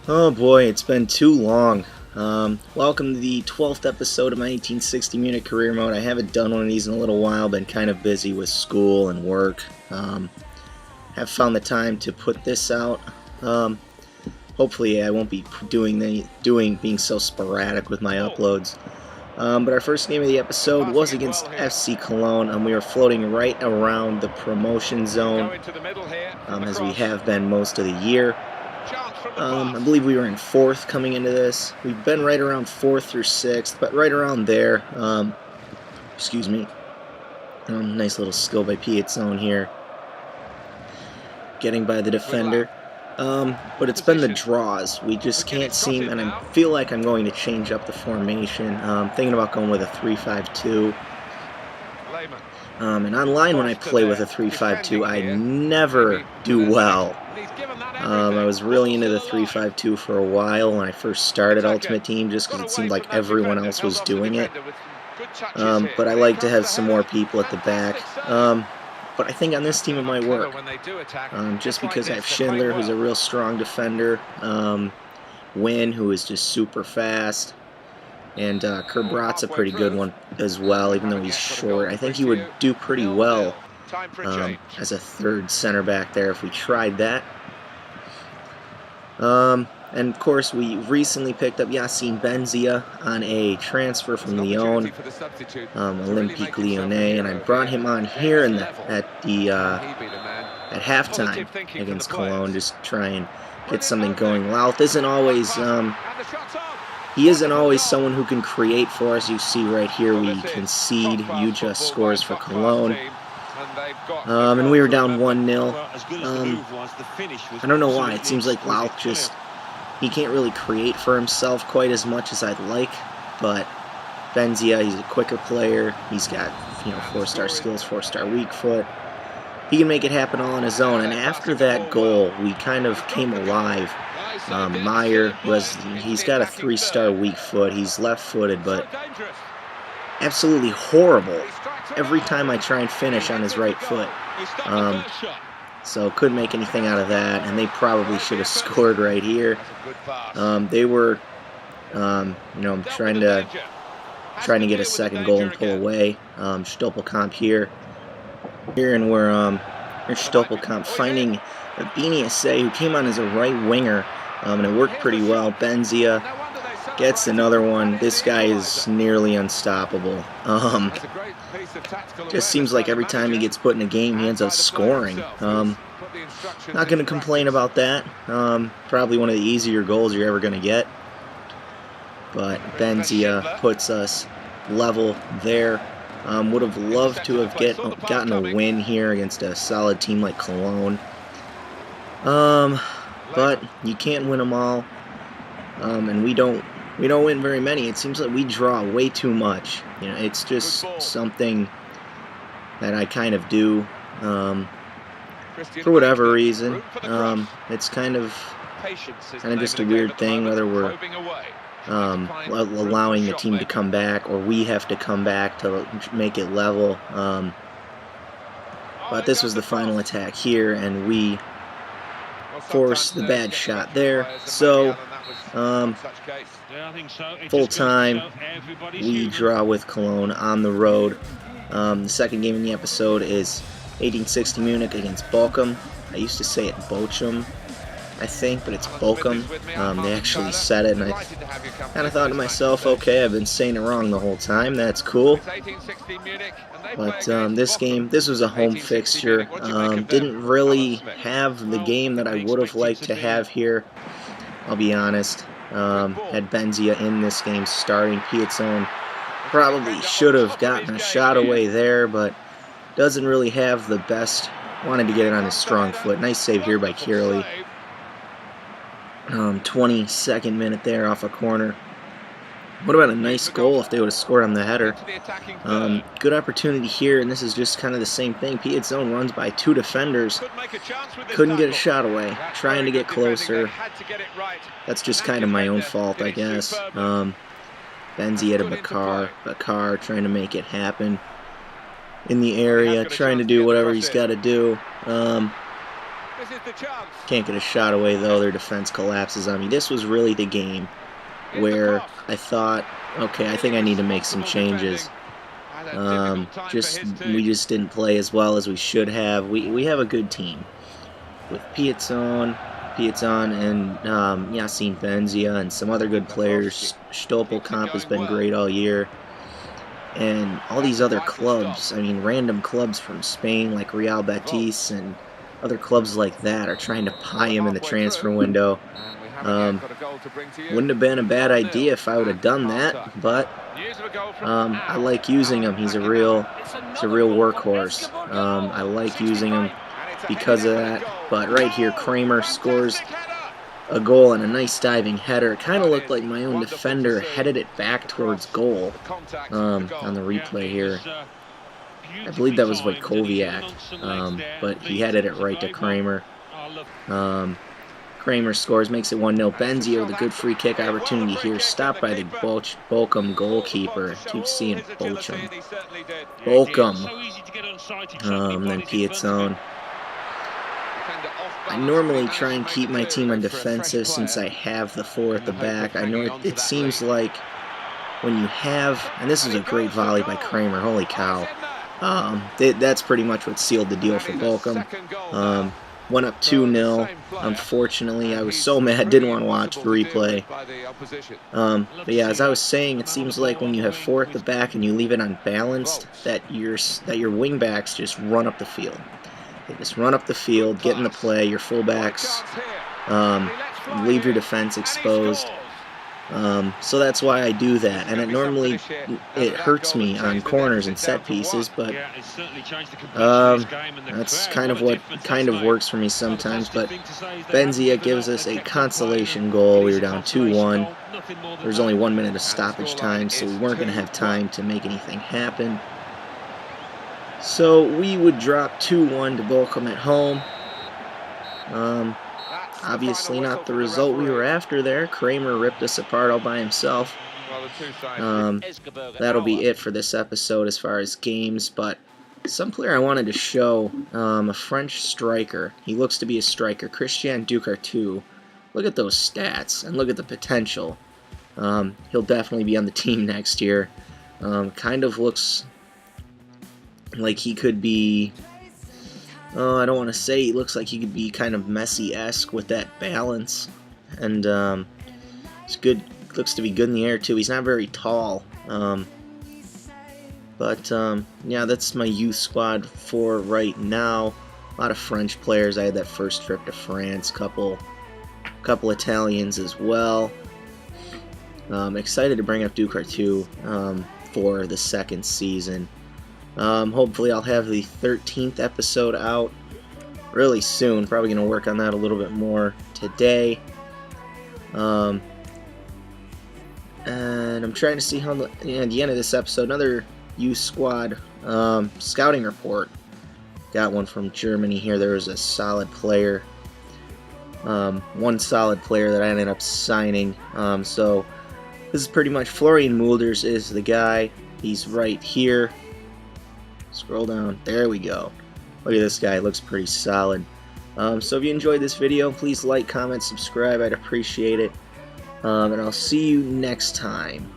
Oh boy, it's been too long. Welcome to the 12th episode of my 1860 Munich career mode. I haven't done one of these in a little while, been kind of busy with school and work. Have found the time to put this out. Hopefully I won't be being so sporadic with my uploads. But our first game of the episode was against FC Cologne, and we are floating right around the promotion zone, as we have been most of the year. I believe we were in 4th coming into this. We've been right around 4th through 6th, but right around there. Excuse me. Nice little skill by Piazzone here. Getting by the defender. But it's been the draws. We just can't seem, and I feel like I'm going to change up the formation. Thinking about going with a 3-5-2. And online when I play with a 3-5-2, I never do well. I was really into the 3-5-2 for a while when I first started Ultimate Team, just because it seemed like everyone else was doing it. But I like to have some more people at the back. But I think on this team it might work. Just because I have Schindler, who's a real strong defender, Wynn, who is just super fast, and Kerbrat's a pretty good one as well, even though he's short. I think he would do pretty well as a third center back there if we tried that. And of course, we recently picked up Yacine Benzia on a transfer from Lyon, Olympique Lyonnais, and I brought him on here at halftime against Cologne, just try and get something going. Louth isn't always he isn't always someone who can create for us. You see right here, we concede. Uja scores for Cologne. And we were down 1-0. I don't know why. It seems like Louth he can't really create for himself quite as much as I'd like. But Benzia, he's a quicker player. He's got 4-star skills, 4-star weak foot. He can make it happen all on his own. And after that goal, we kind of came alive. Meyer he's got a 3-star weak foot. He's left-footed, but absolutely horrible every time I try and finish on his right foot. So couldn't make anything out of that, and they probably should have scored right here. They were, trying to get a second goal and pull away. Stoppelkamp here, and we're Stoppelkamp finding Biniase, who came on as a right winger, and it worked pretty well. Benzia gets another one. This guy is nearly unstoppable. Just seems like every time he gets put in a game, he ends up scoring. Not going to complain about that. Probably one of the easier goals you're ever going to get. But Benzia puts us level there. Would have loved to have gotten a win here against a solid team like Cologne. But you can't win them all. And we don't win very many. It seems like we draw way too much. It's just something that I kind of do for whatever reason. It's kind of just a weird thing, whether we're allowing the team to come back or we have to come back to make it level. But this was the final attack here, and we forced the bad shot there. So full time, we draw with Cologne on the road. The second game in the episode is 1860 Munich against Bochum. I used to say it Bochum, I think, but it's Bochum. They actually said it, and I kind of thought to myself, okay, I've been saying it wrong the whole time. That's cool. But this was a home fixture. Didn't really have the game that I would have liked to have here, I'll be honest. Had Benzia in this game starting. Piazzone probably should have gotten a shot away there, but doesn't really have the best. Wanted to get it on his strong foot. Nice save here by Kierley. 22nd minute there off a corner. What about a nice goal if they would have scored on the header? Good opportunity here, and this is just kind of the same thing. Piazzone runs by 2 defenders. Couldn't get a shot away. Trying to get closer. That's just kind of my own fault, I guess. Benzia to Bakar. Bakar trying to make it happen in the area, trying to do whatever he's got to do. Can't get a shot away though. Their defense collapses on me. This was really the game where I thought, okay, I think I need to make some changes. We just didn't play as well as we should have. We have a good team with Piazzon and Yassine Benzia and some other good players. Stoppelkamp has been great all year. And all these other clubs, I mean, random clubs from Spain like Real Betis and other clubs like that are trying to buy him in the transfer window. Wouldn't have been a bad idea if I would have done that, but I like using him. He's a real workhorse. I like using him because of that. But right here, Kramer scores a goal and a nice diving header. It kind of looked like my own defender headed it back towards goal on the replay here. I believe that was Wojkowiak, but he headed it right to Kramer. Kramer scores, makes it 1-0. Benzia with a good free kick opportunity here, stopped by the Bochum goalkeeper. I keep seeing Bochum. Then Piazzon. I normally try and keep my team on defensive since I have the 4 at the back. I know it seems like when you have, and this is a great volley by Kramer, holy cow. That's pretty much what sealed the deal for Bochum. Went up 2-0. Unfortunately, I was so mad, didn't want to watch the replay. But yeah, as I was saying, it seems like when you have 4 at the back and you leave it unbalanced, that your wing backs just run up the field. They just run up the field, get in the play. Your fullbacks leave your defense exposed. So that's why I do that, and it hurts me on corners and set pieces, but that's kind of what works for me sometimes. But Benzia gives us a consolation goal. We were down 2-1. There was only 1 minute of stoppage time, so we weren't going to have time to make anything happen. So we would drop 2-1 to Bochum at home. Obviously not the result we were after there. Kramer ripped us apart all by himself. That'll be it for this episode as far as games, but some player I wanted to show, a French striker. He looks to be a striker, Christian Ducartu. Look at those stats, and look at the potential. He'll definitely be on the team next year. Kind of looks like he could be... I don't want to say he looks like he could be kind of Messi-esque with that balance, and he's good. Looks to be good in the air too. He's not very tall, but yeah, that's my youth squad for right now. A lot of French players. I had that first trip to France. Couple Italians as well. Excited to bring up Ducartu for the second season. Hopefully I'll have the 13th episode out really soon. Probably going to work on that a little bit more today. And I'm trying to see how at the end of this episode, another youth squad scouting report. Got one from Germany here. There was a solid player. One solid player that I ended up signing. So this is pretty much Florian Mulders is the guy. He's right here. Scroll down. There we go. Look at this guy. Looks pretty solid. So if you enjoyed this video, please like, comment, subscribe. I'd appreciate it. And I'll see you next time.